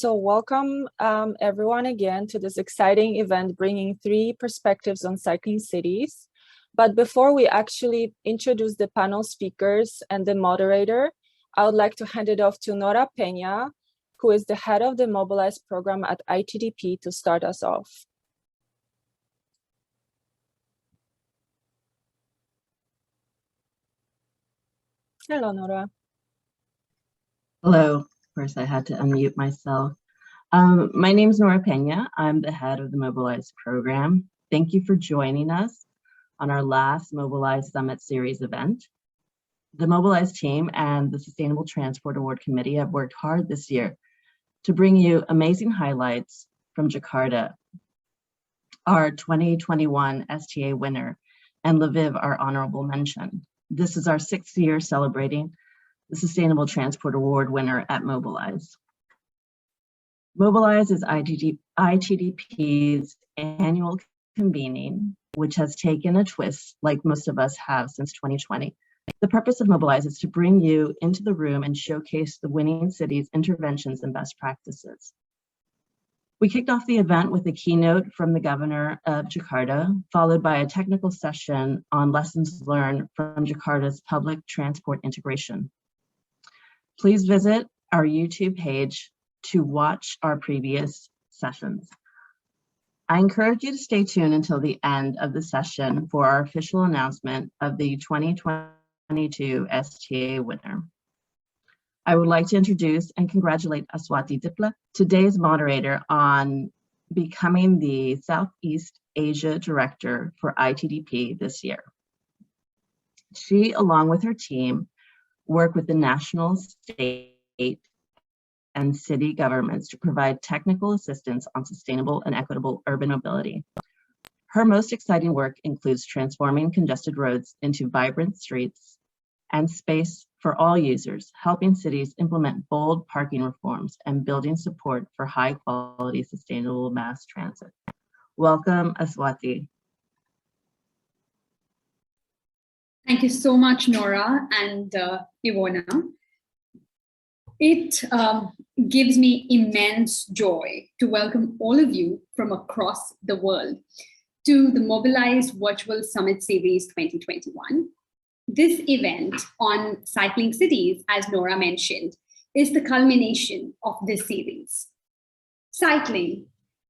So welcome everyone again to this exciting event bringing three perspectives on cycling cities. But before we actually introduce the panel speakers and the moderator, I would like to hand it off to Nora Peña, who is the head of the Mobilize program at ITDP, to start us off. Hello, Nora. Hello. Of course, I had to unmute myself. My name is Nora Peña. I'm the head of the Mobilize program. Thank you for joining us on our last Mobilize Summit Series event. The Mobilize team and the Sustainable Transport Award Committee have worked hard this year to bring you amazing highlights from Jakarta, our 2021 STA winner, and Lviv, our honorable mention. This is our 6th year celebrating the Sustainable Transport Award winner at Mobilize. Mobilize is ITDP's annual convening, which has taken a twist like most of us have since 2020. The purpose of Mobilize is to bring you into the room and showcase the winning city's interventions and best practices. We kicked off the event with a keynote from the governor of Jakarta, followed by a technical session on lessons learned from Jakarta's public transport integration. Please visit our YouTube page to watch our previous sessions. I encourage you to stay tuned until the end of the session for our official announcement of the 2022 STA winner. I would like to introduce and congratulate Aswathy, today's moderator, on becoming the Southeast Asia Director for ITDP this year. She, along with her team, work with the national, state, and city governments to provide technical assistance on sustainable and equitable urban mobility. Her most exciting work includes transforming congested roads into vibrant streets and space for all users, helping cities implement bold parking reforms and building support for high-quality, sustainable mass transit. Welcome, Aswathy. Thank you so much, Nora and Ivona. It gives me immense joy to welcome all of you from across the world to the Mobilize Virtual Summit Series 2021. This event on cycling cities, as Nora mentioned, is the culmination of this series. Cycling.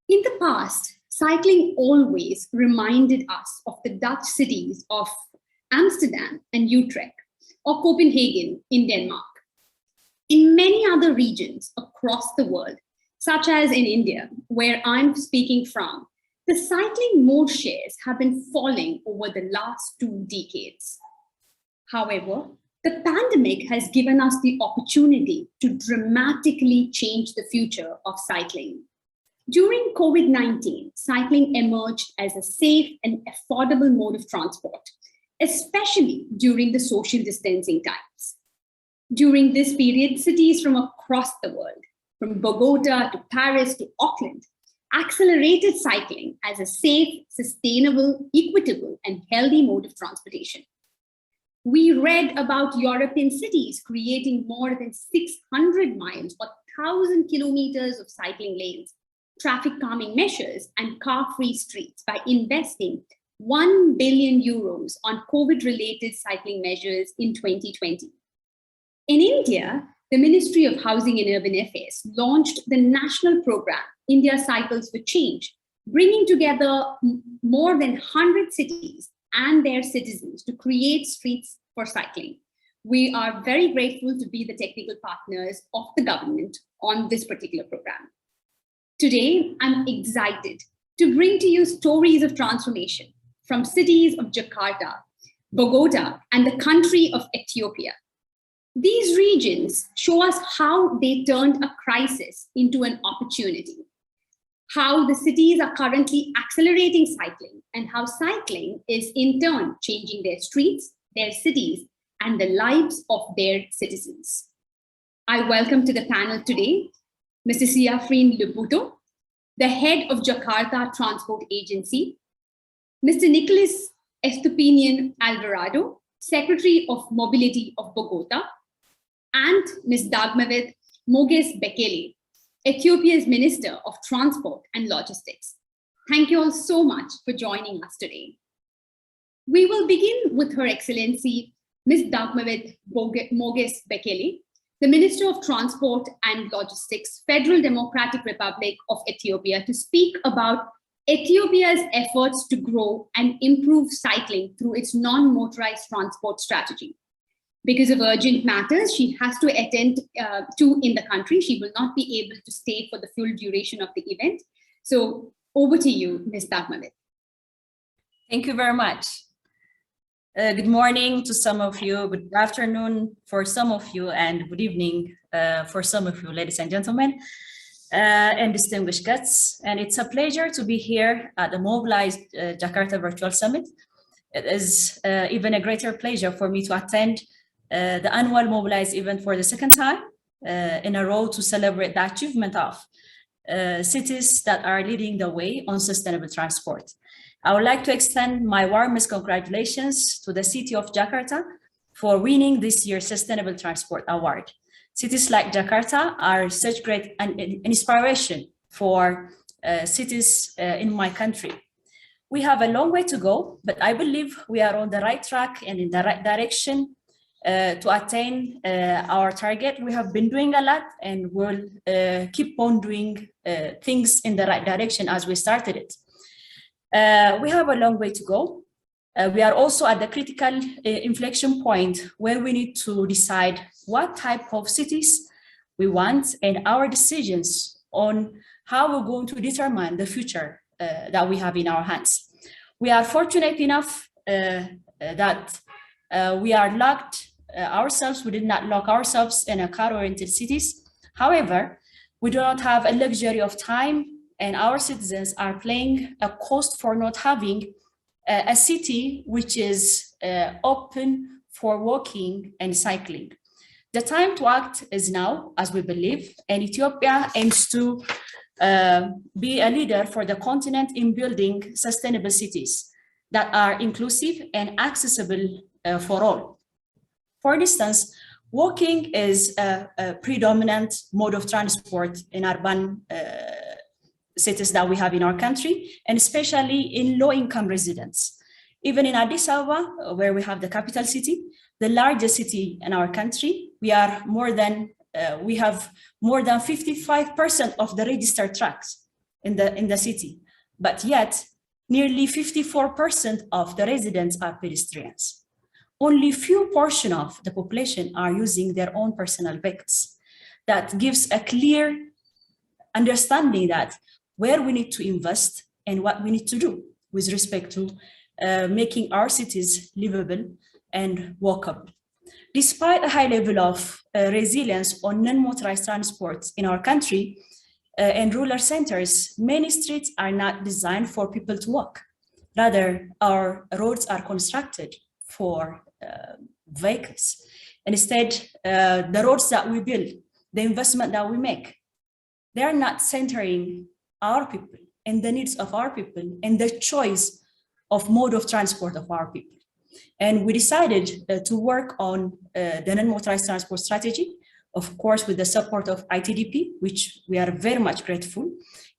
In the past, cycling always reminded us of the Dutch cities of Amsterdam and Utrecht, or Copenhagen in Denmark. In many other regions across the world, such as in India, where I'm speaking from, the cycling mode shares have been falling over the last 2 decades. However, the pandemic has given us the opportunity to dramatically change the future of cycling. During COVID-19, cycling emerged as a safe and affordable mode of transport, especially during the social distancing times. During this period, cities from across the world, from Bogotá to Paris to Auckland, accelerated cycling as a safe, sustainable, equitable, and healthy mode of transportation. We read about European cities creating more than 600 miles or 1,000 kilometers of cycling lanes, traffic calming measures, and car-free streets by investing 1 billion euros on COVID-related cycling measures in 2020. In India, the Ministry of Housing and Urban Affairs launched the national program, India Cycles for Change, bringing together more than 100 cities and their citizens to create streets for cycling. We are very grateful to be the technical partners of the government on this particular program. Today, I'm excited to bring to you stories of transformation from cities of Jakarta, Bogotá, and the country of Ethiopia. These regions show us how they turned a crisis into an opportunity, how the cities are currently accelerating cycling, and how cycling is in turn changing their streets, their cities, and the lives of their citizens. I welcome to the panel today, Mr. Siafrin Luputo, the head of Jakarta Transport Agency, Mr. Nicholas Estupinian Alvarado, Secretary of Mobility of Bogotá, and Ms. Dagmavit Moges Bekele, Ethiopia's Minister of Transport and Logistics. Thank you all so much for joining us today. We will begin with Her Excellency Ms. Dagmawit Moges Bekele, the Minister of Transport and Logistics, Federal Democratic Republic of Ethiopia, to speak about Ethiopia's efforts to grow and improve cycling through its non-motorized transport strategy. Because of urgent matters she has to attend to in the country, she will not be able to stay for the full duration of the event. So over to you, Ms. Dagmawit. Thank you very much. Good morning to some of you, good afternoon for some of you, and good evening for some of you, ladies and gentlemen, and distinguished guests. And it's a pleasure to be here at the Mobilize Jakarta Virtual Summit. It is even a greater pleasure for me to attend the annual Mobilize event for the second time in a row to celebrate the achievement of cities that are leading the way on sustainable transport. I would like to extend my warmest congratulations to the city of Jakarta for winning this year's Sustainable Transport Award. Cities like Jakarta are such great inspiration for cities in my country. We have a long way to go, but I believe we are on the right track and in the right direction to attain our target. We have been doing a lot and we'll keep on doing things in the right direction as we started it. We have a long way to go. We are also at the critical inflection point where we need to decide what type of cities we want and our decisions on how we're going to determine the future that we have in our hands. We are fortunate enough that we are locked ourselves. We did not lock ourselves in a car-oriented cities. However, we do not have a luxury of time, and our citizens are paying a cost for not having a city which is open for walking and cycling. The time to act is now, as we believe, and Ethiopia aims to be a leader for the continent in building sustainable cities that are inclusive and accessible for all. For instance, walking is a predominant mode of transport in urban cities that we have in our country, and especially in low-income residents. Even in Addis Ababa, where we have the capital city, the largest city in our country, we have more than 55% of the registered trucks in the city, but yet nearly 54% of the residents are pedestrians. Only few portion of the population are using their own personal vehicles. That gives a clear understanding that where we need to invest and what we need to do with respect to making our cities livable and walkable. Despite a high level of resilience on non-motorized transport in our country and rural centers, many streets are not designed for people to walk. Rather, our roads are constructed for vehicles. And instead, the roads that we build, the investment that we make, they are not centering our people and the needs of our people and the choice of mode of transport of our people. And we decided to work on the non-motorized transport strategy, of course, with the support of ITDP, which we are very much grateful.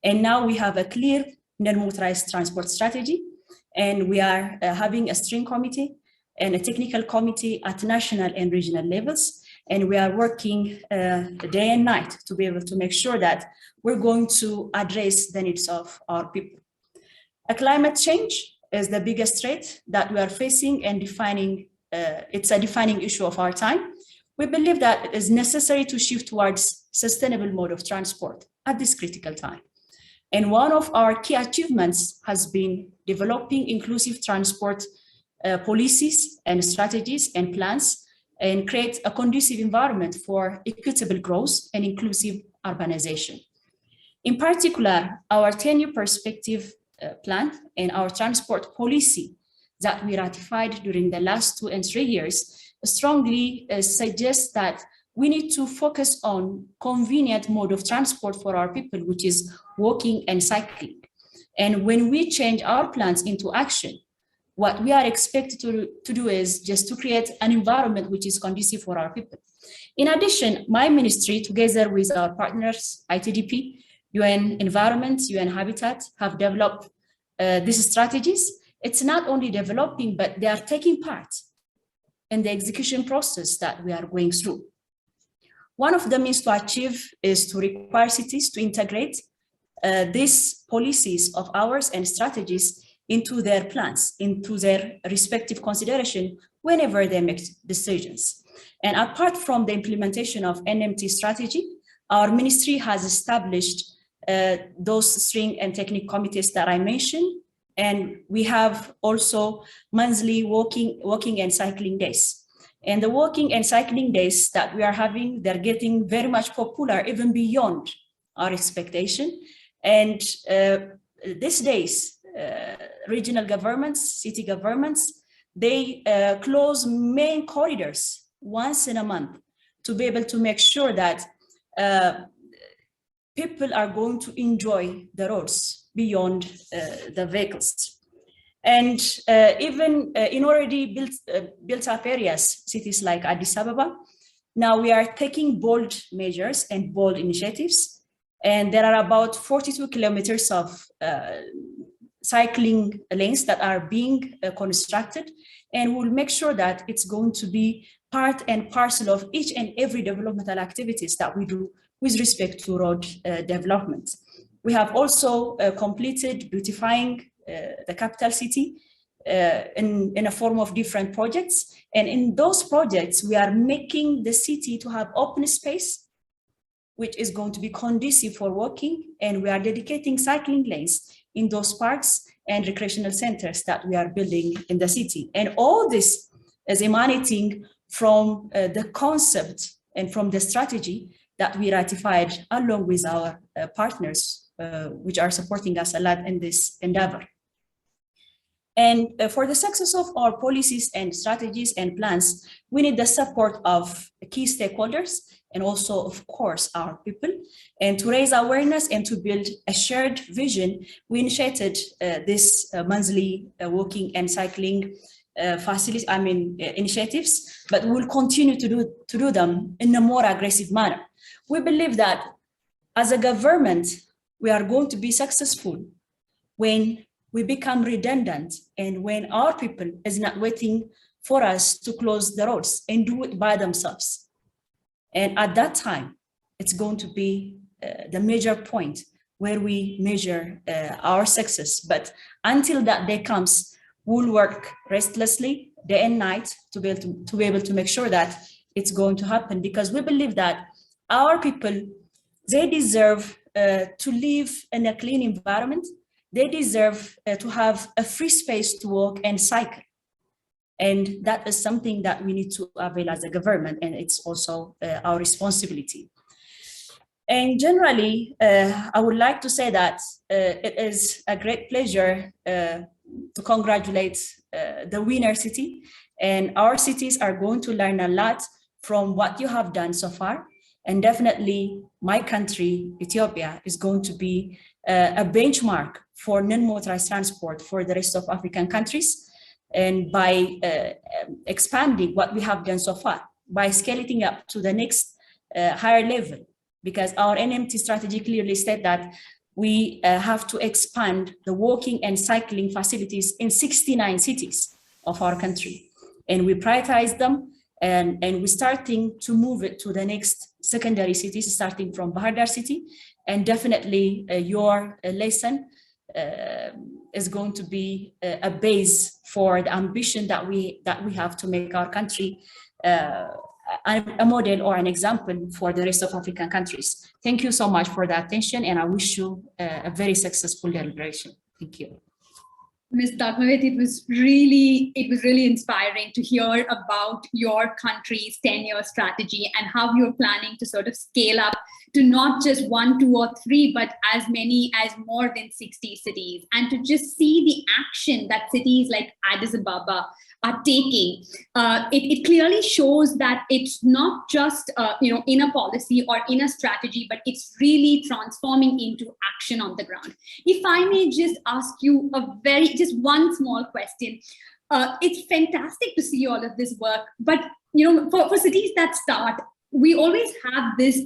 And now we have a clear non-motorized transport strategy, and we are having a steering committee and a technical committee at national and regional levels. And we are working day and night to be able to make sure that we're going to address the needs of our people. Climate change is the biggest threat that we are facing and it's a defining issue of our time. We believe that it is necessary to shift towards sustainable mode of transport at this critical time. And one of our key achievements has been developing inclusive transport policies and strategies and plans, and create a conducive environment for equitable growth and inclusive urbanization. In particular, our 10-year perspective plan and our transport policy that we ratified during the last 2 and 3 years strongly suggests that we need to focus on convenient mode of transport for our people, which is walking and cycling. And when we change our plans into action, what we are expected to do is just to create an environment which is conducive for our people. In addition, my ministry, together with our partners, ITDP, UN Environment, UN Habitat, have developed these strategies. It's not only developing, but they are taking part in the execution process that we are going through. One of the means to achieve is to require cities to integrate these policies of ours and strategies into their plans, into their respective consideration whenever they make decisions. And apart from the implementation of NMT strategy, our ministry has established those string and technique committees that I mentioned. And we have also monthly walking and cycling days. And the walking and cycling days that we are having, they're getting very much popular, even beyond our expectation. And these days, regional governments, city governments, they close main corridors once in a month to be able to make sure that people are going to enjoy the roads beyond the vehicles. And even in already built up areas, cities like Addis Ababa, now we are taking bold measures and bold initiatives. And there are about 42 kilometers of cycling lanes that are being constructed. And we'll make sure that it's going to be part and parcel of each and every developmental activities that we do with respect to road development. We have also completed beautifying the capital city in a form of different projects. And in those projects, we are making the city to have open space, which is going to be conducive for walking. And we are dedicating cycling lanes in those parks and recreational centers that we are building in the city. And all this is emanating from the concept and from the strategy that we ratified along with our partners, which are supporting us a lot in this endeavor. And for the success of our policies and strategies and plans, we need the support of key stakeholders and also, of course, our people. And to raise awareness and to build a shared vision, we initiated this monthly walking and cycling initiatives, but we'll continue to do them in a more aggressive manner. We believe that as a government, we are going to be successful when we become redundant and when our people is not waiting for us to close the roads and do it by themselves. And at that time, it's going to be the major point where we measure our success. But until that day comes, we'll work restlessly day and night to be able to make sure that it's going to happen, because we believe that our people, they deserve to live in a clean environment. They deserve to have a free space to walk and cycle. And that is something that we need to avail as a government, and it's also our responsibility. And generally, I would like to say that it is a great pleasure to congratulate the winner city, and our cities are going to learn a lot from what you have done so far. And definitely my country, Ethiopia, is going to be a benchmark for non-motorized transport for the rest of African countries. And by expanding what we have done so far, by scaling up to the next higher level, because our NMT strategy clearly said that we have to expand the walking and cycling facilities in 69 cities of our country. And we prioritize them, and we're starting to move it to the next secondary cities, starting from Bahar Dar city. And definitely your lesson is going to be a base for the ambition that we have to make our country a model or an example for the rest of African countries. Thank you so much for the attention, and I wish you a very successful deliberation. Thank you. Ms. Dagmawit, it was really inspiring to hear about your country's 10-year strategy and how you're planning to sort of scale up to not just 1, 2, or 3, but as many as more than 60 cities, and to just see the action that cities like Addis Ababa are taking, it clearly shows that it's not just in a policy or in a strategy, but it's really transforming into action on the ground. If I may just ask you just one small question. It's fantastic to see all of this work, but for cities that start, we always have this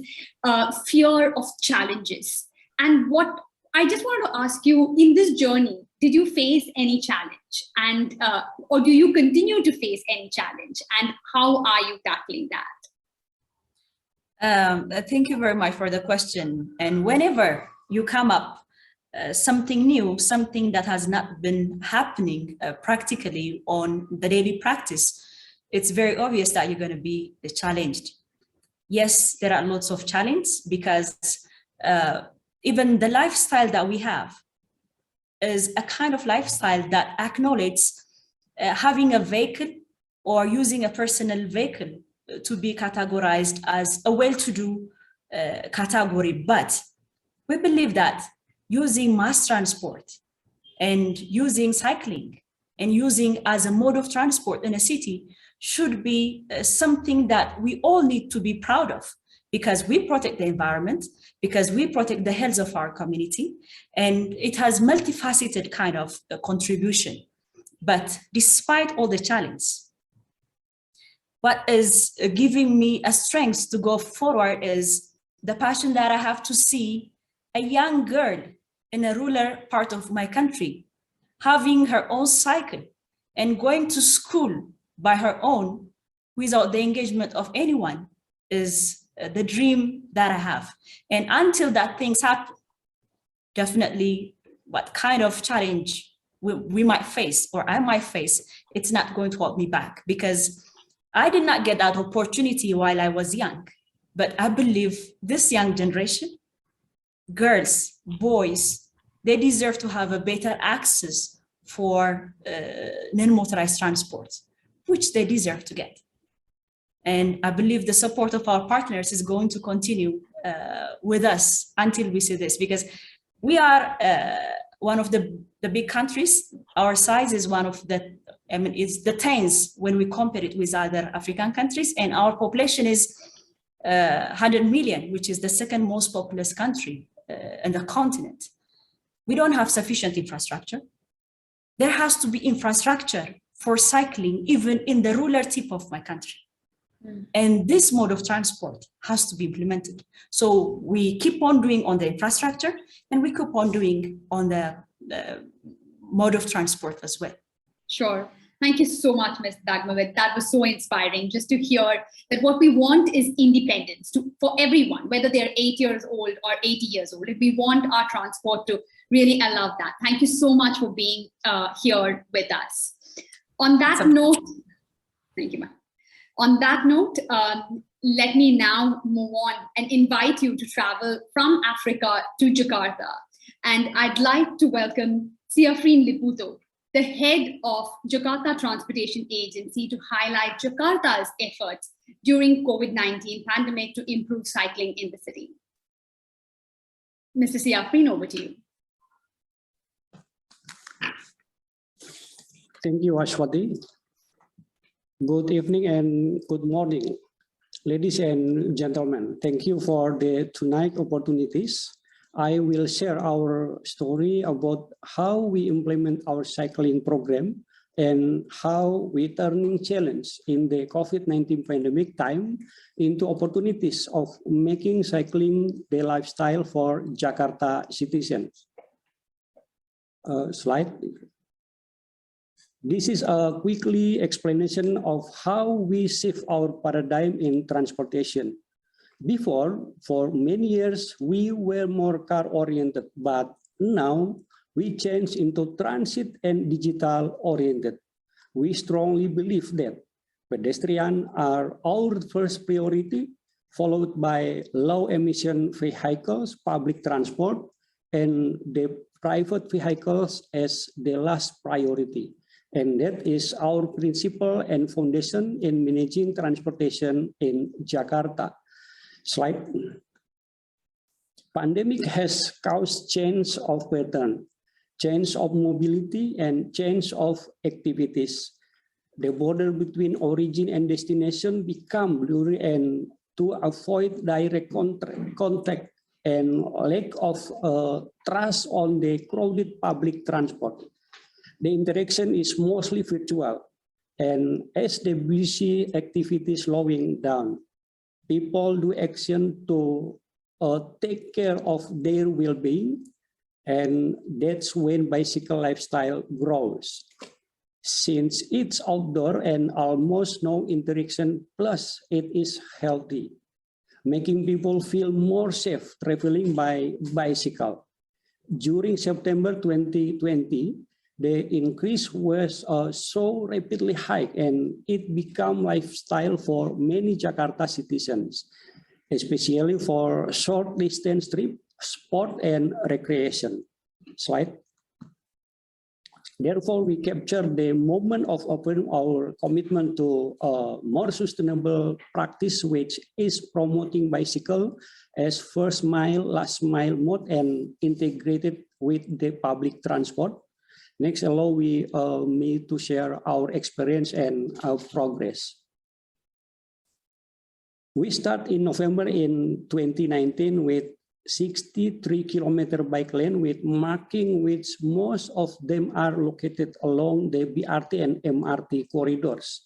fear of challenges. And what I just want to ask you, in this journey, did you face any challenge, and or do you continue to face any challenge, and how are you tackling that? Thank you very much for the question. And whenever you come up something new, something that has not been happening practically on the daily practice, it's very obvious that you're going to be challenged. Yes, there are lots of challenges because even the lifestyle that we have is a kind of lifestyle that acknowledges having a vehicle or using a personal vehicle to be categorized as a well-to-do category. But we believe that using mass transport and using cycling and using as a mode of transport in a city should be something that we all need to be proud of, because we protect the environment, because we protect the health of our community, and it has multifaceted kind of contribution. But despite all the challenges, what is giving me a strength to go forward is the passion that I have to see a young girl in a rural part of my country having her own cycle and going to school by her own without the engagement of anyone is the dream that I have. And until that things happen, definitely what kind of challenge we might face, or I might face, it's not going to hold me back, because I did not get that opportunity while I was young. But I believe this young generation, girls, boys, they deserve to have a better access for non-motorized transport, which they deserve to get. And I believe the support of our partners is going to continue with us until we see this, because we are one of the big countries. Our size is one of the, it's the tens when we compare it with other African countries, and our population is 100 million, which is the second most populous country in the continent. We don't have sufficient infrastructure. There has to be infrastructure for cycling, even in the rural tip of my country. And this mode of transport has to be implemented. So we keep on doing on the infrastructure, and we keep on doing on the mode of transport as well. Sure. Thank you so much, Ms. Dagmawit. That was so inspiring, just to hear that what we want is independence for everyone, whether they're 8 years old or 80 years old. If we want our transport to really allow that. Thank you so much for being here with us. On that note, thank you, ma'am. On that note, let me now move on and invite you to travel from Africa to Jakarta. And I'd like to welcome Siafreen Liputo, the head of Jakarta Transportation Agency, to highlight Jakarta's efforts during COVID-19 pandemic to improve cycling in the city. Mr. Siafreen, over to you. Thank you, Aswathy. Good evening and good morning, ladies and gentlemen. Thank you for the tonight opportunities. I will share our story about how we implement our cycling program and how we turning challenge in the COVID-19 pandemic time into opportunities of making cycling the lifestyle for Jakarta citizens. Slide. This is a quickly explanation of how we shift our paradigm in transportation. Before, for many years, we were more car-oriented, but now we changed into transit and digital-oriented. We strongly believe that pedestrians are our first priority, followed by low-emission vehicles, public transport, and the private vehicles as the last priority. And that is our principle and foundation in managing transportation in Jakarta. Slide. Pandemic has caused change of pattern, change of mobility, and change of activities. The border between origin and destination become blurry, and to avoid direct contact and lack of trust on the crowded public transport, the interaction is mostly virtual. And as the busy activity slowing down, people do action to take care of their well-being, and that's when bicycle lifestyle grows. Since it's outdoor and almost no interaction, plus it is healthy, making people feel more safe traveling by bicycle. During September 2020, the increase was so rapidly high, and it became lifestyle for many Jakarta citizens, especially for short distance trip, sport and recreation. Slide. Therefore, we capture the moment of offering our commitment to more sustainable practice, which is promoting bicycle as first mile, last mile mode and integrated with the public transport. Next, allow me to share our experience and our progress. We start in November in 2019 with 63-kilometer bike lane with marking, which most of them are located along the BRT and MRT corridors.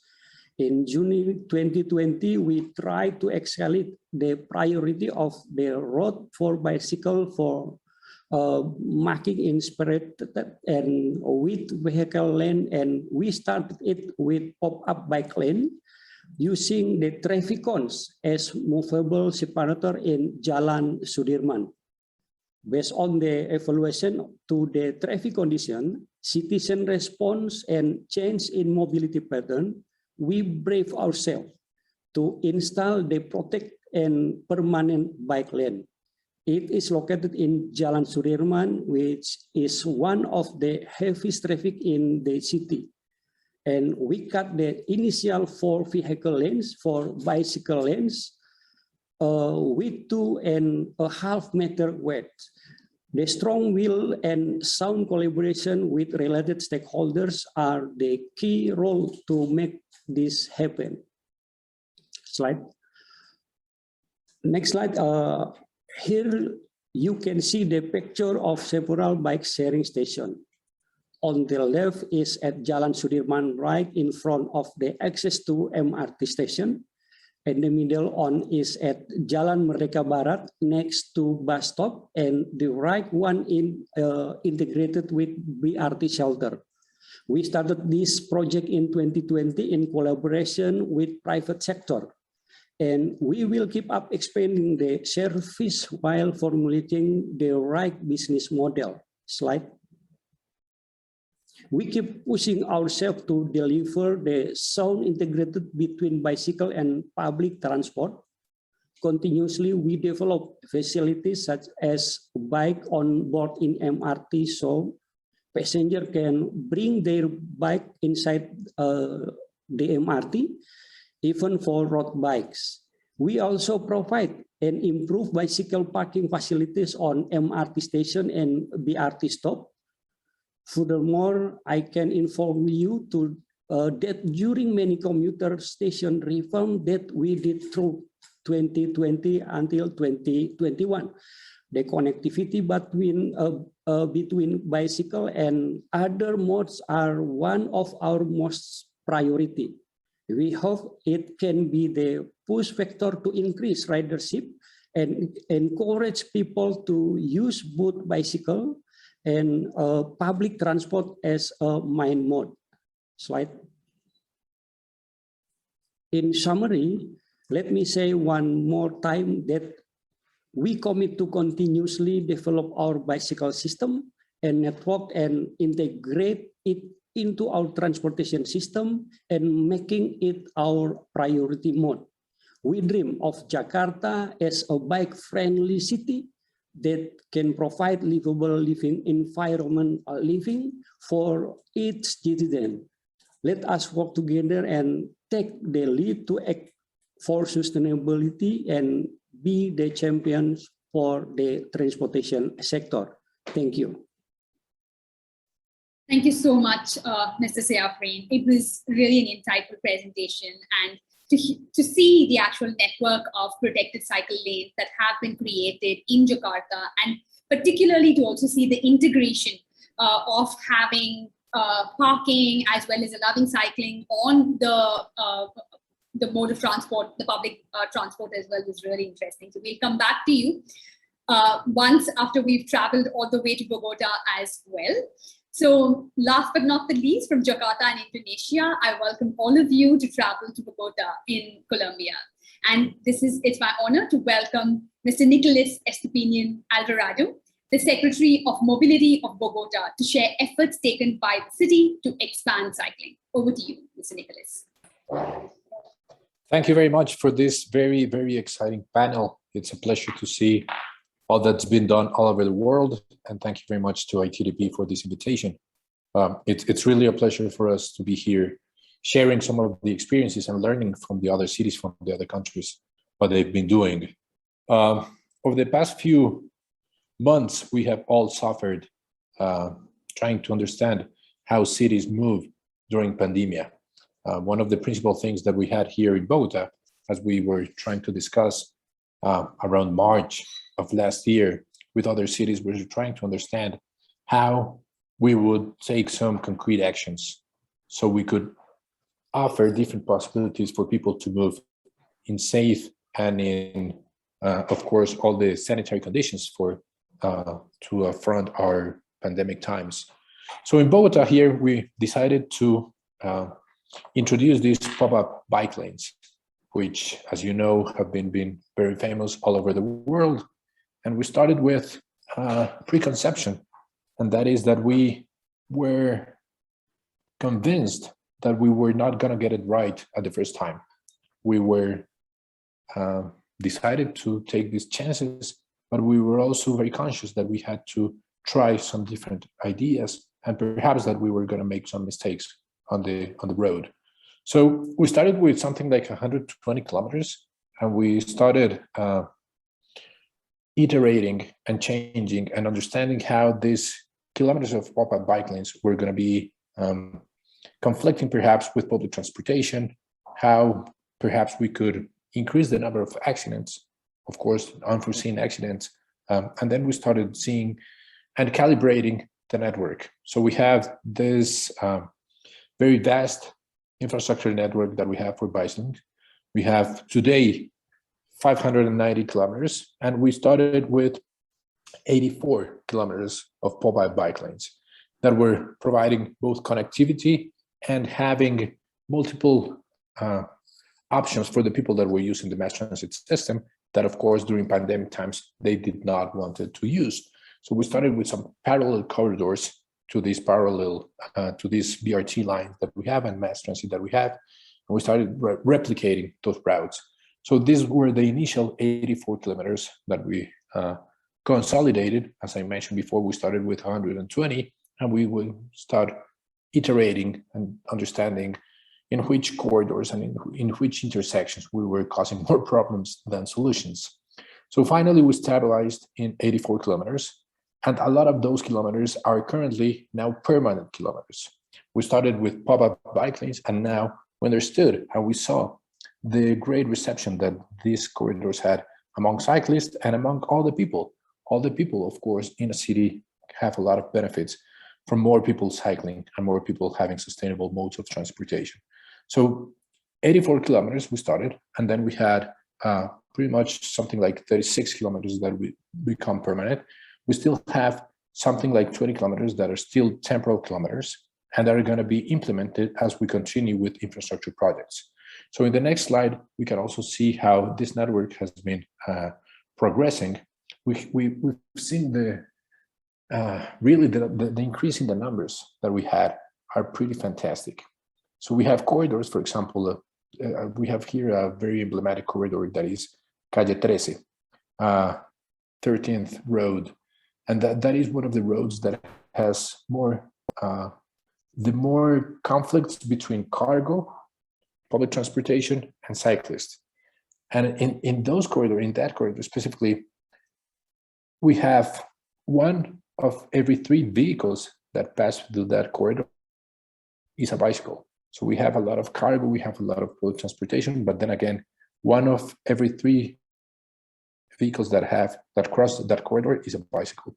In June 2020, we tried to escalate the priority of the road for bicycle for marking in spirit and with vehicle lane, and we started it with pop-up bike lane using the traffic cones as movable separator in Jalan Sudirman. Based on the evaluation to the traffic condition, citizen response and change in mobility pattern, we brave ourselves to install the protect and permanent bike lane. It is located in Jalan Sudirman, which is one of the heaviest traffic in the city. And we cut the initial 4 vehicle lanes for bicycle lanes with 2.5 meter width. The strong will and sound collaboration with related stakeholders are the key role to make this happen. Slide. Next slide. Here you can see the picture of several bike sharing stations. On the left is at Jalan Sudirman, right in front of the access to MRT station. And the middle one is at Jalan Merdeka Barat next to bus stop, and the right one integrated with BRT shelter. We started this project in 2020 in collaboration with private sector. And we will keep up expanding the service while formulating the right business model. Slide. We keep pushing ourselves to deliver the sound integrated between bicycle and public transport. Continuously, we develop facilities such as bike on board in MRT, so passenger can bring their bike inside the MRT, even for road bikes. We also provide and improve bicycle parking facilities on MRT station and BRT stop. Furthermore, I can inform you that during many commuter station reform that we did through 2020 until 2021, the connectivity between bicycle and other modes are one of our most priority. We hope it can be the push factor to increase ridership and encourage people to use both bicycle and public transport as a main mode. Slide. In summary, let me say one more time that we commit to continuously develop our bicycle system and network and integrate it into our transportation system and making it our priority mode. We dream of Jakarta as a bike-friendly city that can provide livable living environment living for its citizens. Let us work together and take the lead to act for sustainability and be the champions for the transportation sector. Thank you. Thank you so much, Mr. Sayafreen. It was really an insightful presentation, and to see the actual network of protected cycle lanes that have been created in Jakarta, and particularly to also see the integration of having parking as well as allowing cycling on the mode of transport, the public transport as well, was really interesting. So we'll come back to you once after we've traveled all the way to Bogotá as well. So last but not the least, from Jakarta and Indonesia, I welcome all of you to travel to Bogotá in Colombia. And it's my honor to welcome Mr. Nicholas Estepinian Alvarado, the Secretary of Mobility of Bogotá, to share efforts taken by the city to expand cycling. Over to you, Mr. Nicholas. Thank you very much for this very, very exciting panel. It's a pleasure to see all that's been done all over the world. And thank you very much to ITDP for this invitation. It's really a pleasure for us to be here, sharing some of the experiences and learning from the other cities, from the other countries, what they've been doing. Over the past few months, we have all suffered trying to understand how cities move during pandemia. One of the principal things that we had here in Bogotá, as we were trying to discuss around March of last year with other cities, we were trying to understand how we would take some concrete actions so we could offer different possibilities for people to move in safe and in, of course, all the sanitary conditions for to affront our pandemic times. So in Bogotá here, we decided to introduce these pop-up bike lanes, which, as you know, have been very famous all over the world. And we started with preconception, and that is that we were convinced that we were not going to get it right at the first time. We were decided to take these chances, but we were also very conscious that we had to try some different ideas, and perhaps that we were going to make some mistakes on the road. So we started with something like 120 kilometers, and we started iterating and changing and understanding how these kilometers of pop-up bike lanes were going to be conflicting perhaps with public transportation, how perhaps we could increase the number of accidents, of course, unforeseen accidents. And then we started seeing and calibrating the network. So we have this very vast infrastructure network that we have for bicycling. We have today 590 kilometers, and we started with 84 kilometers of pop-up bike lanes that were providing both connectivity and having multiple options for the people that were using the mass transit system that, of course, during pandemic times, they did not want to use. So we started with some parallel corridors to these to these BRT lines that we have and mass transit that we have, and we started replicating those routes. So these were the initial 84 kilometers that we consolidated. As I mentioned before, we started with 120, and we will start iterating and understanding in which corridors and in which intersections we were causing more problems than solutions. So finally, we stabilized in 84 kilometers, and a lot of those kilometers are currently now permanent kilometers. We started with pop-up bike lanes, and now we understood how we saw the great reception that these corridors had among cyclists and among all the people. All the people, of course, in a city have a lot of benefits from more people cycling and more people having sustainable modes of transportation. So 84 kilometers we started, and then we had pretty much something like 36 kilometers that we become permanent. We still have something like 20 kilometers that are still temporal kilometers and that are going to be implemented as we continue with infrastructure projects. So in the next slide, we can also see how this network has been progressing. We've seen really the increase in the numbers that we had are pretty fantastic. So we have corridors, for example, we have here a very emblematic corridor that is Calle 13, 13th Road. And that is one of the roads that has more, the more conflicts between cargo, public transportation, and cyclists. And in that corridor specifically, we have one of every 3 vehicles that pass through that corridor is a bicycle. So we have a lot of cargo, we have a lot of public transportation, but then again, 1 of every 3 vehicles that cross that corridor is a bicycle.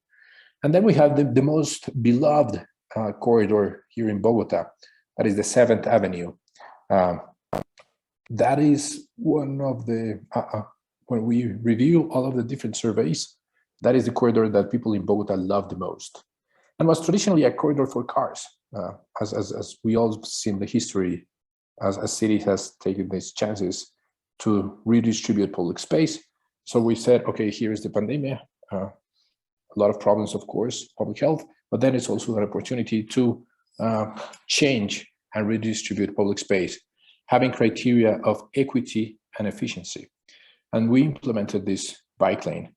And then we have the most beloved corridor here in Bogotá, that is the 7th Avenue. That is one of the, when we review all of the different surveys, that is the corridor that people in Bogotá love the most, and was traditionally a corridor for cars. As we all seen the history, as a city has taken these chances to redistribute public space. So we said, okay, here is the pandemic, a lot of problems, of course, public health, but then it's also an opportunity to change and redistribute public space, having criteria of equity and efficiency. And we implemented this bike lane.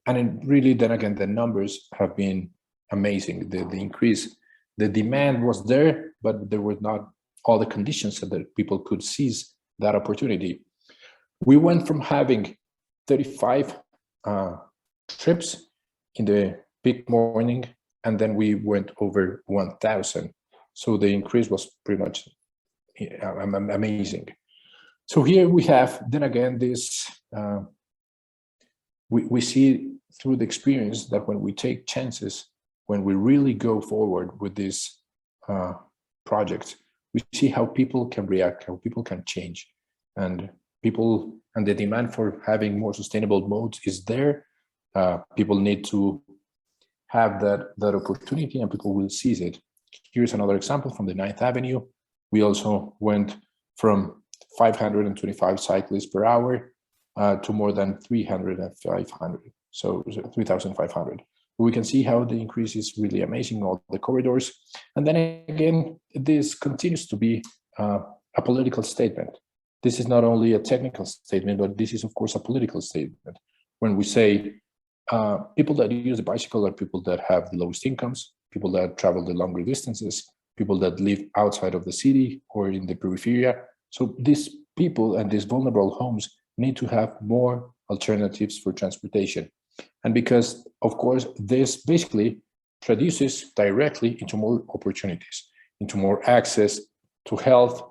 And really, then again, the numbers have been amazing. The increase, the demand was there, but there were not all the conditions so that people could seize that opportunity. We went from having 35 trips in the peak morning, and then we went over 1,000. So the increase was pretty much amazing. So here we have, then again, this, we see through the experience that when we take chances, when we really go forward with this project, we see how people can react, how people can change, and people, and the demand for having more sustainable modes is there. People need to have that opportunity, and people will seize it. Here's another example from the 9th Avenue. We also went from 525 cyclists per hour to more than 3,500, so 3,500. We can see how the increase is really amazing, all the corridors. And then again, this continues to be a political statement. This is not only a technical statement, but this is, of course, a political statement. When we say people that use the bicycle are people that have the lowest incomes, people that travel the longer distances, people that live outside of the city or in the periphery. So these people and these vulnerable homes need to have more alternatives for transportation. And because, of course, this basically traduces directly into more opportunities, into more access to health,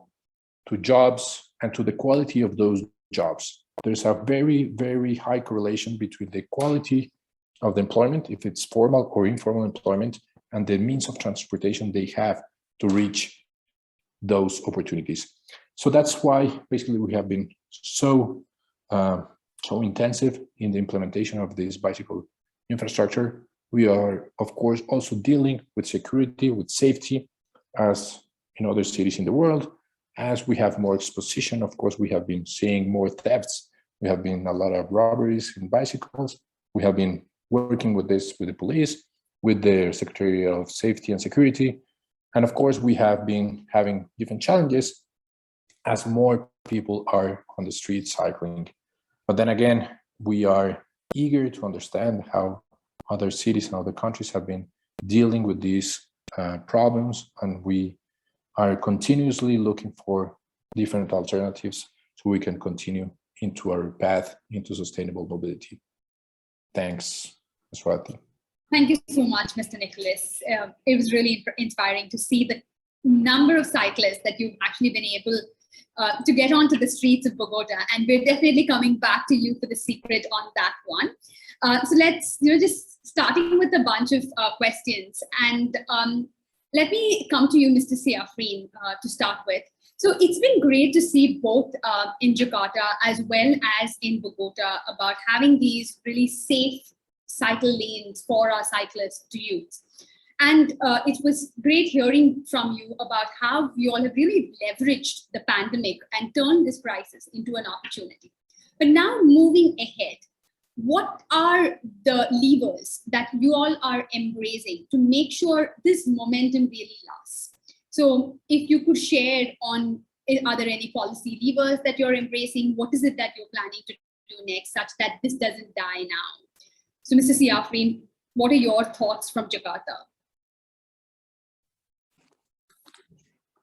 to jobs, and to the quality of those jobs. There's a very, very high correlation between the quality of the employment, if it's formal or informal employment, and the means of transportation they have to reach those opportunities. So that's why basically we have been so intensive in the implementation of this bicycle infrastructure. We are, of course, also dealing with security, with safety, as in other cities in the world. As we have more exposition, of course, we have been seeing more thefts. We have been a lot of robberies in bicycles. We have been working with this, with the police, with the Secretary of Safety and Security. And of course, we have been having different challenges as more people are on the street cycling. But then again, we are eager to understand how other cities and other countries have been dealing with these problems, and we are continuously looking for different alternatives so we can continue into our path into sustainable mobility. Thanks, Aswathy. Thank you so much, Mr. Nicholas. It was really inspiring to see the number of cyclists that you've actually been able to get onto the streets of Bogotá, and we're definitely coming back to you for the secret on that one. So let's, just starting with a bunch of questions, and let me come to you, Mr. Siafreen, to start with. So it's been great to see both in Jakarta as well as in Bogotá about having these really safe cycle lanes for our cyclists to use. And it was great hearing from you about how you all have really leveraged the pandemic and turned this crisis into an opportunity. But now moving ahead, what are the levers that you all are embracing to make sure this momentum really lasts? So if you could share on, are there any policy levers that you're embracing? What is it that you're planning to do next such that this doesn't die now? So Mr. Siafreen, what are your thoughts from Jakarta?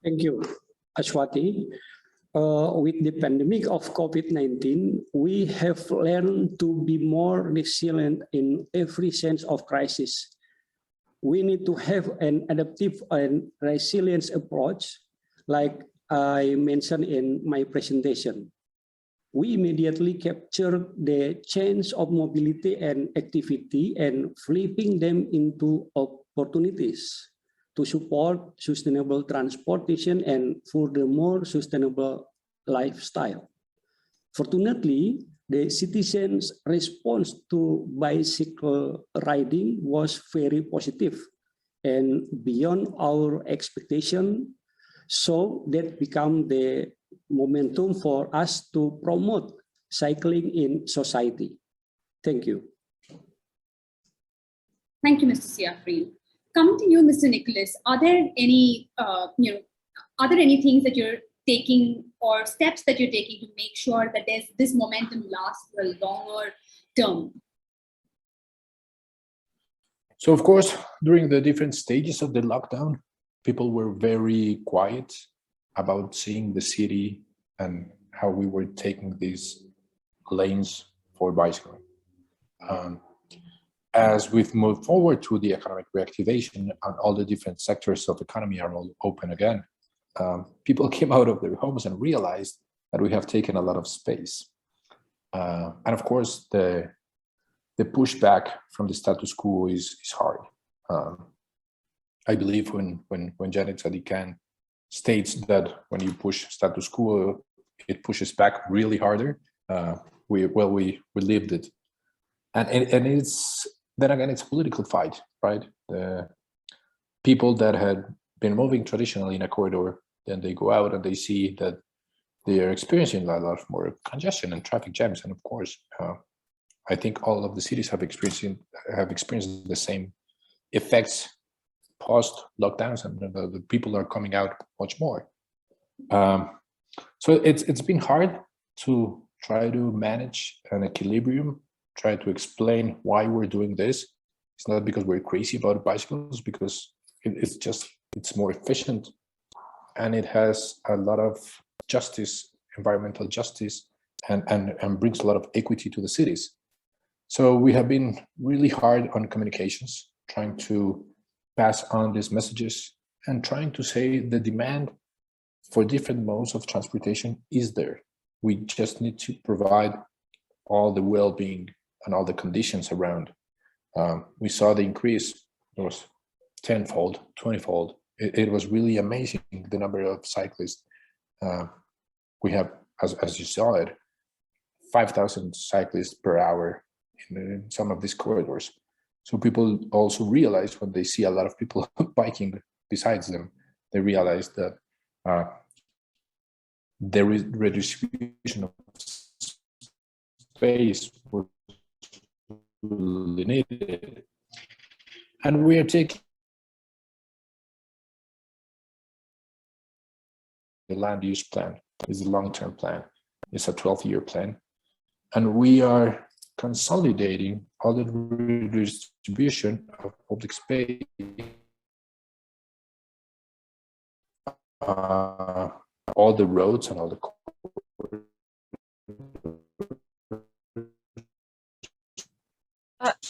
Thank you, Aswathy. With the pandemic of COVID-19, we have learned to be more resilient in every sense of crisis. we need to have an adaptive and resilient approach, like I mentioned in my presentation. We immediately capture the change of mobility and activity and flipping them into opportunities to support sustainable transportation and furthermore sustainable lifestyle. Fortunately, the citizens' response to bicycle riding was very positive and beyond our expectation, so that became the momentum for us to promote cycling in society. Thank you. Thank you, Mr. Siafreen. Coming to you, Mr. Nicholas, are there any, are there any things that you're taking or steps that you're taking to make sure that this momentum lasts for a longer term? So, of course, during the different stages of the lockdown, people were very quiet about seeing the city and how we were taking these lanes for bicycling. As we've moved forward to the economic reactivation and all the different sectors of the economy are all open again, people came out of their homes and realized that we have taken a lot of space. And of course, the pushback from the status quo is hard. I believe when Janet Sadikan states that when you push status quo, it pushes back really harder. We lived it, and it's then again it's a political fight, right? The people that had been moving traditionally in a corridor, then they go out and they see that they are experiencing a lot more congestion and traffic jams, and of course, I think all of the cities have experienced the same effects post lockdowns, and the people are coming out much more. So it's been hard to try to manage an equilibrium, try to explain why we're doing this. It's not because we're crazy about bicycles, because it's more efficient, and it has a lot of justice, environmental justice, and brings a lot of equity to the cities. So we have been really hard on communications, trying to pass on these messages and trying to say the demand for different modes of transportation is there. We just need to provide all the well-being and all the conditions around. We saw the increase. It was 10-fold, 20-fold. It was really amazing, the number of cyclists. We have, as you saw it, 5,000 cyclists per hour in some of these corridors. So people also realize when they see a lot of people biking besides them, they realize that there is redistribution of space was really needed. And we are taking the land use plan. Is a long-term plan. It's a 12-year plan. And we are consolidating all the redistribution of public space, all the roads and all the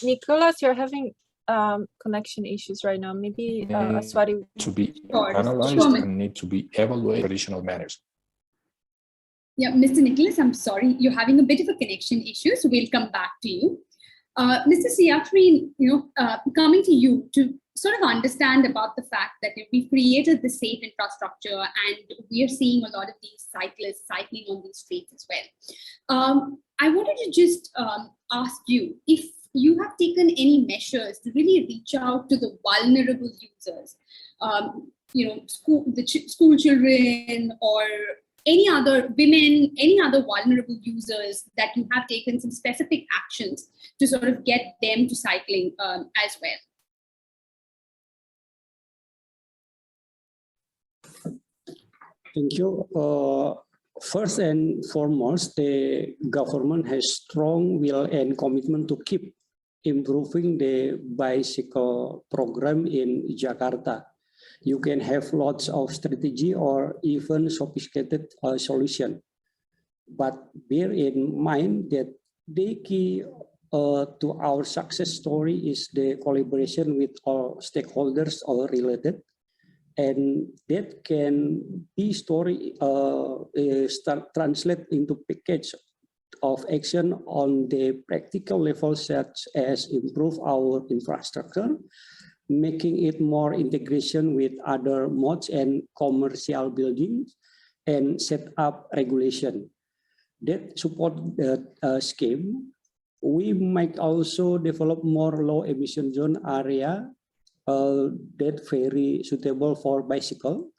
Nicholas, you're having connection issues right now. Maybe Aswathy to be analyzed and need to be evaluated traditional manners. Yeah, Mr. Nicholas, I'm sorry, you're having a bit of a connection issue, so we'll come back to you. Mr. Siafreen, coming to you to sort of understand about the fact that we've created the safe infrastructure and we are seeing a lot of these cyclists cycling on these streets as well. I wanted to just ask you if you have taken any measures to really reach out to the vulnerable users, school children or any other women, any other vulnerable users, that you have taken some specific actions to sort of get them to cycling as well. Thank you. First and foremost, the government has strong will and commitment to keep improving the bicycle program in Jakarta. You can have lots of strategy or even sophisticated solution, but bear in mind that the key to our success story is the collaboration with all stakeholders all related, and that can be story translate into package of action on the practical level, such as improve our infrastructure, making it more integration with other modes and commercial buildings, and set up regulation that support the scheme. We might also develop more low emission zone area that very suitable for bicycle.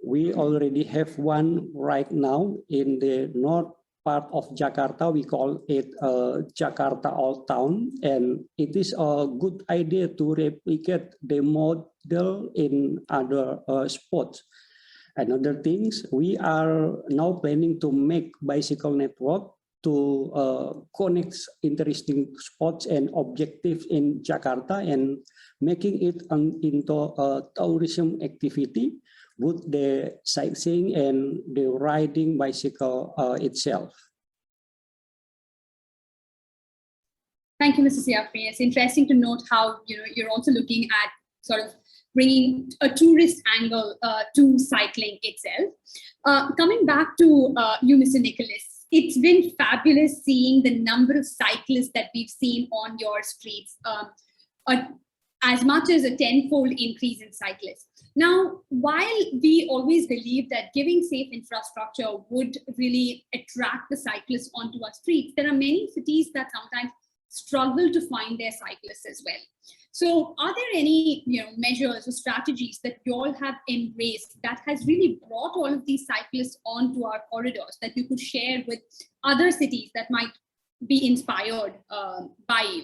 We already have one right now in the north part of Jakarta. We call it Jakarta Old Town, and it is a good idea to replicate the model in other spots. Another things, we are now planning to make bicycle network to connect interesting spots and objectives in Jakarta and making it into a tourism activity with the sightseeing and the riding bicycle itself. Thank you, Mr. Siafri. It's interesting to note how you're also looking at sort of bringing a tourist angle to cycling itself. Coming back to you, Mr. Nicholas, it's been fabulous seeing the number of cyclists that we've seen on your streets, as much as a tenfold increase in cyclists. Now, while we always believe that giving safe infrastructure would really attract the cyclists onto our streets, there are many cities that sometimes struggle to find their cyclists as well. So are there any measures or strategies that you all have embraced that has really brought all of these cyclists onto our corridors that you could share with other cities that might be inspired by you?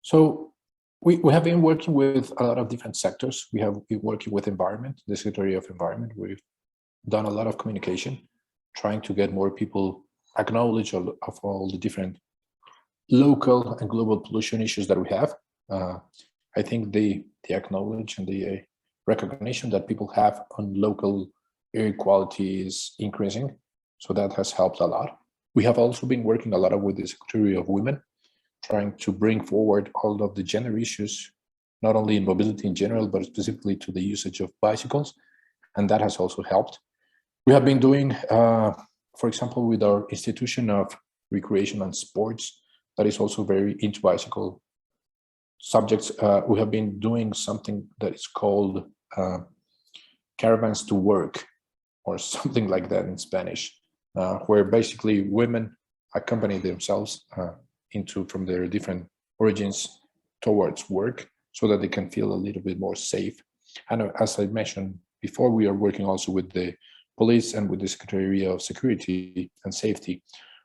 So we have been working with a lot of different sectors. We have been working with environment, the Secretary of Environment. We've done a lot of communication, trying to get more people acknowledge of all the different local and global pollution issues that we have. I think the acknowledge and the recognition that people have on local air quality is increasing. So that has helped a lot. We have also been working a lot with the Secretary of Women, trying to bring forward all of the gender issues, not only in mobility in general, but specifically to the usage of bicycles. And that has also helped. We have been doing, for example, with our institution of recreation and sports, that is also very into bicycle subjects. We have been doing something that is called caravans to work, or something like that in Spanish, where basically women accompany themselves from their different origins towards work, so that they can feel a little bit more safe. And as I mentioned before, we are working also with the police and with the Secretary of Security and Safety,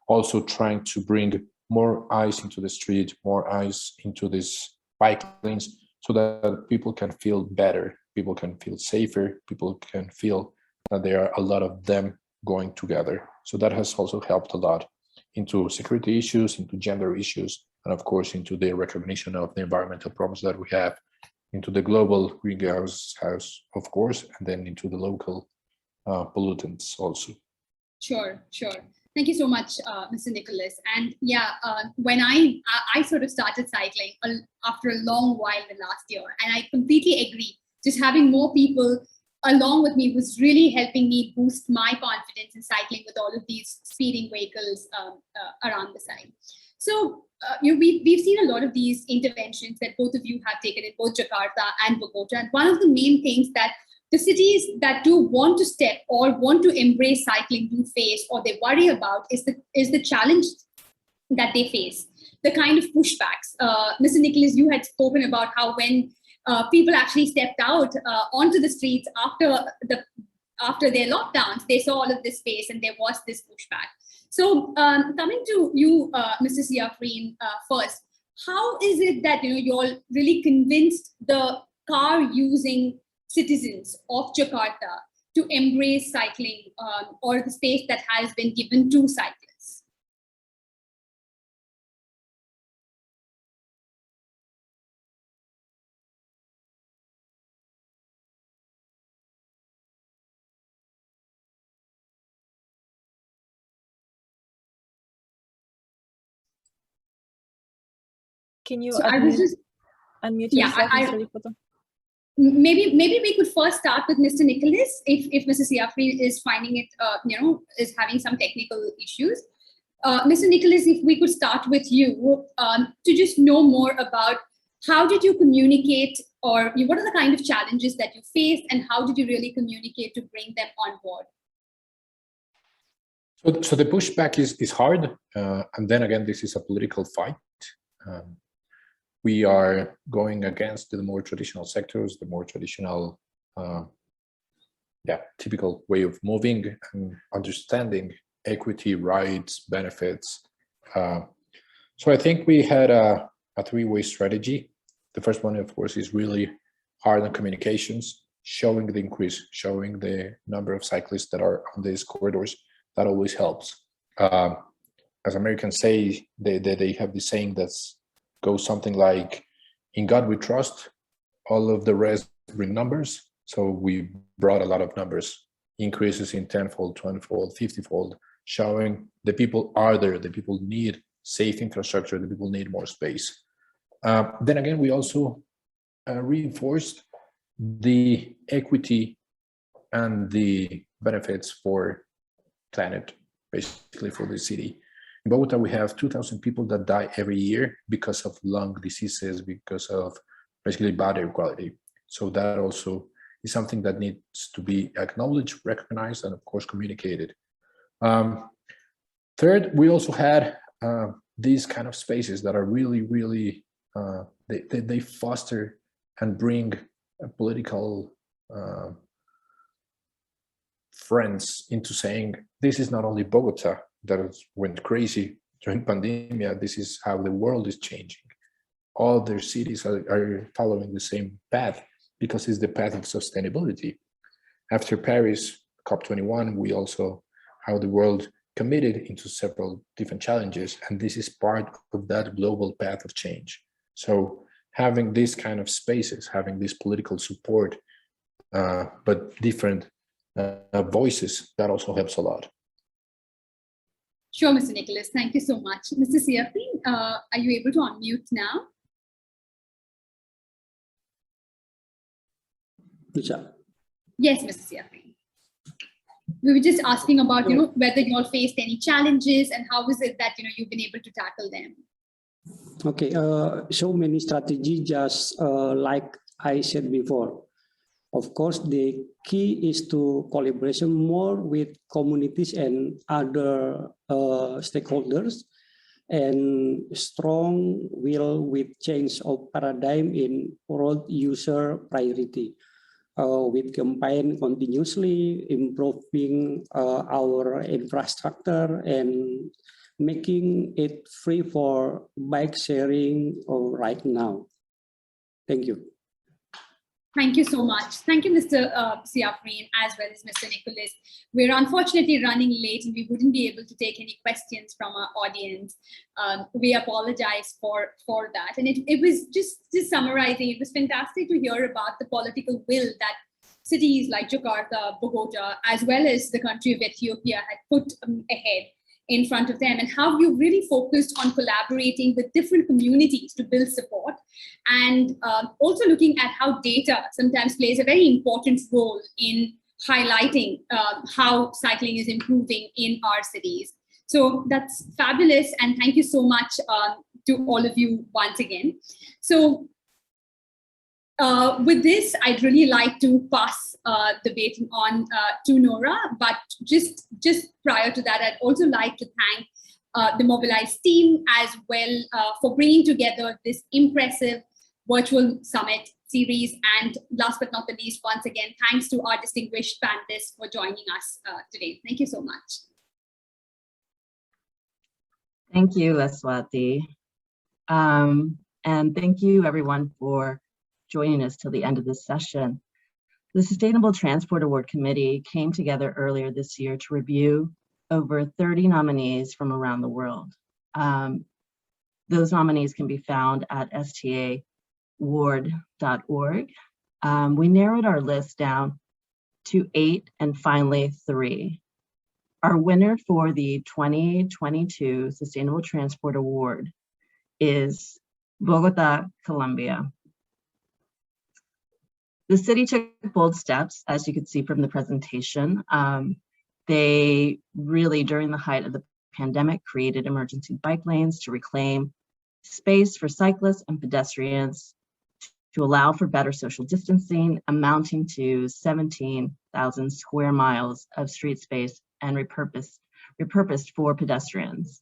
also trying to bring more eyes into the street, more eyes into these bike lanes, so that people can feel better, people can feel safer, people can feel that there are a lot of them going together. So that has also helped a lot into security issues, into gender issues, and of course into the recognition of the environmental problems that we have, into the global greenhouse, of course, and then into the local pollutants also. Sure. Thank you so much, Mr. Nicholas. And yeah, when I sort of started cycling after a long while the last year, and I completely agree, just having more people along with me was really helping me boost my confidence in cycling with all of these speeding vehicles around the side. So we've seen a lot of these interventions that both of you have taken in both Jakarta and Bogotá. And one of the main things that the cities that do want to step or want to embrace cycling do face, or they worry about, is the challenge that they face, the kind of pushbacks. Mr. Nicholas, you had spoken about how when people actually stepped out onto the streets after their lockdowns, they saw all of this space and there was this pushback. So coming to you, Mr. Siafri, first, how is it that you all really convinced the car-using citizens of Jakarta to embrace cycling, or the space that has been given to cyclists? Can you So I was just, unmute yeah, yourself, Mr. Lipoto? maybe we could first start with Mr. Nicholas if Mr. Siafri is finding it, is having some technical issues. Mr. Nicholas, if we could start with you to just know more about how did you communicate, or what are the kind of challenges that you faced, and how did you really communicate to bring them on board? So the pushback is hard, and then again, this is a political fight. We are going against the more traditional sectors, the more traditional, typical way of moving and understanding equity, rights, benefits. So I think we had a three-way strategy. The first one, of course, is really hard on communications, showing the increase, showing the number of cyclists that are on these corridors. That always helps. As Americans say, they have this saying that goes something like, in God we trust, all of the rest bring numbers. So we brought a lot of numbers, increases in 10-fold, 20-fold, 50-fold, showing the people are there, the people need safe infrastructure, the people need more space. Then again, we also reinforced the equity and the benefits for planet, basically for the city. In Bogotá, we have 2,000 people that die every year because of lung diseases, because of basically bad air quality. So that also is something that needs to be acknowledged, recognized, and of course communicated. Third, we also had these kind of spaces that are really, really, they foster and bring a political friends into saying, this is not only Bogotá that went crazy during pandemia, this is how the world is changing. All their cities are following the same path because it's the path of sustainability. After Paris, COP21, we also, how the world committed into several different challenges, and this is part of that global path of change. So having these kind of spaces, having this political support, but different voices, that also helps a lot. Sure, Mr. Nicholas, thank you so much. Mr. Siafri, are you able to unmute now? Yes, Mr. Siafri. We were just asking about, whether you all faced any challenges and how is it that, you've been able to tackle them? Okay, so many strategies, just like I said before. Of course, the key is to collaboration more with communities and other stakeholders, and strong will with change of paradigm in road user priority. With campaign continuously improving our infrastructure and making it free for bike sharing right now. Thank you. Thank you so much. Thank you, Mr. Siafri, as well as Mr. Nicholas. We're unfortunately running late and we wouldn't be able to take any questions from our audience. We apologize for that. And it was just summarizing, it was fantastic to hear about the political will that cities like Jakarta, Bogotá, as well as the country of Ethiopia had put ahead in front of them, and how you really focused on collaborating with different communities to build support, and also looking at how data sometimes plays a very important role in highlighting how cycling is improving in our cities. So that's fabulous, and thank you so much to all of you once again. So with this, I'd really like to pass the baton on to Nora, but just prior to that, I'd also like to thank the Mobilize team as well for bringing together this impressive virtual summit series. And last but not the least, once again, thanks to our distinguished panelists for joining us today. Thank you so much. Thank you, Aswathy. And thank you everyone for joining us till the end of this session. The Sustainable Transport Award Committee came together earlier this year to review over 30 nominees from around the world. Those nominees can be found at STA-winner.org. We narrowed our list down to 8 and finally 3. Our winner for the 2022 Sustainable Transport Award is Bogotá, Colombia. The city took bold steps, as you could see from the presentation. They really, during the height of the pandemic, created emergency bike lanes to reclaim space for cyclists and pedestrians, to allow for better social distancing, amounting to 17,000 square miles of street space and repurposed for pedestrians.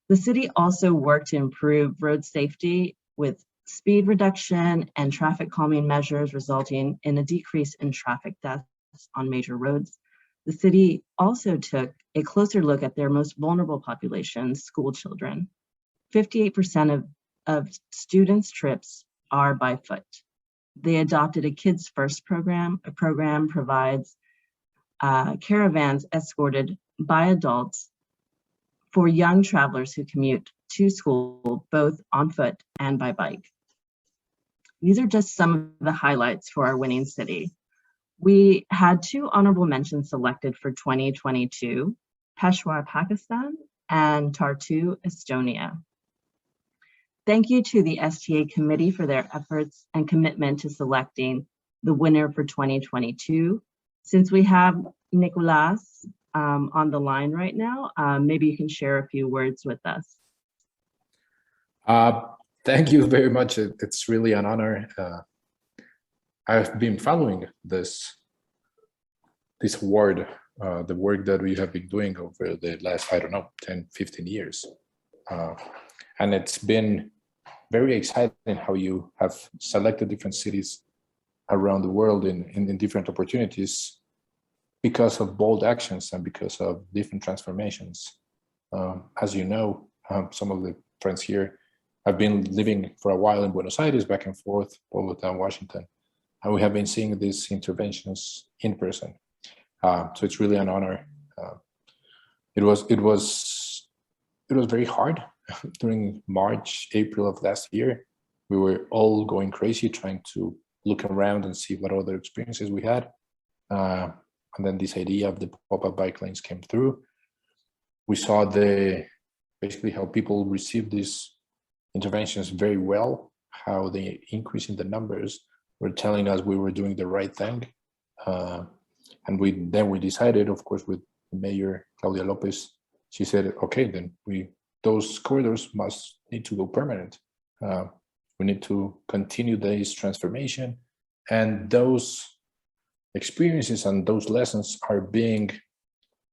The city also worked to improve road safety with speed reduction and traffic calming measures, resulting in a decrease in traffic deaths on major roads. The city also took a closer look at their most vulnerable populations, school children. 58% of students' trips are by foot. They adopted a Kids First program. A program provides caravans escorted by adults for young travelers who commute to school, both on foot and by bike. These are just some of the highlights for our winning city. We had 2 honorable mentions selected for 2022, Peshawar, Pakistan, and Tartu, Estonia. Thank you to the STA committee for their efforts and commitment to selecting the winner for 2022. Since we have Nicolas on the line right now, maybe you can share a few words with us. Thank you very much. It's really an honor. I've been following this award, the work that we have been doing over the last, I don't know, 10, 15 years. And it's been very exciting how you have selected different cities around the world in different opportunities because of bold actions and because of different transformations. As you know, some of the friends here have been living for a while in Buenos Aires, back and forth, Bogotá, Washington, and we have been seeing these interventions in person. So it's really an honor. It was very hard during March, April of last year. We were all going crazy trying to look around and see what other experiences we had. And then this idea of the pop-up bike lanes came through. We saw basically how people received these interventions very well, how the increase in the numbers were telling us we were doing the right thing. And then we decided, of course, with Mayor Claudia Lopez, she said, okay, then those corridors must need to go permanent. We need to continue this transformation, and those experiences and those lessons are being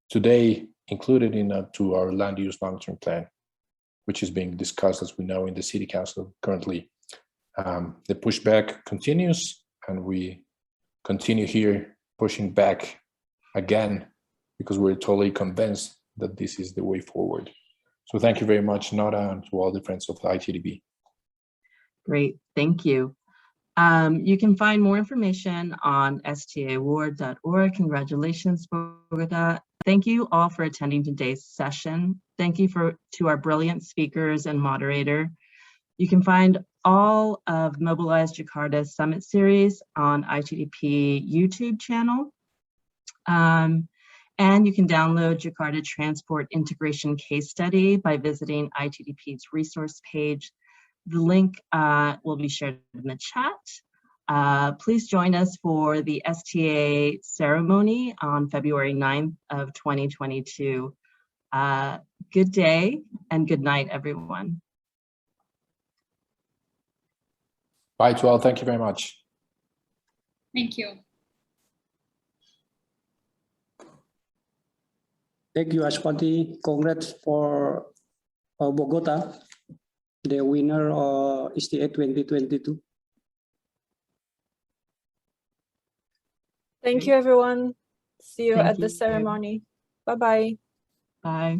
today included to our land use long-term plan, which is being discussed, as we know, in the City Council currently. The pushback continues, and we continue here pushing back again because we're totally convinced that this is the way forward. So thank you very much, Nora, and to all the friends of the ITDP. Great, thank you. You can find more information on staaward.org. Congratulations, Bogotá. Thank you all for attending today's session. Thank you to our brilliant speakers and moderator. You can find all of Mobilize Jakarta's Summit Series on ITDP YouTube channel. And you can download Jakarta Transport Integration Case Study by visiting ITDP's resource page. The link will be shared in the chat. Please join us for the STA ceremony on February 9th of 2022. Good day and good night, everyone. Bye to all. Thank you very much. Thank you. Thank you, Aswathy. Congrats for Bogotá, the winner of STA 2022. Thank you, everyone. See you Thank at the you. ceremony. Bye-bye. Bye.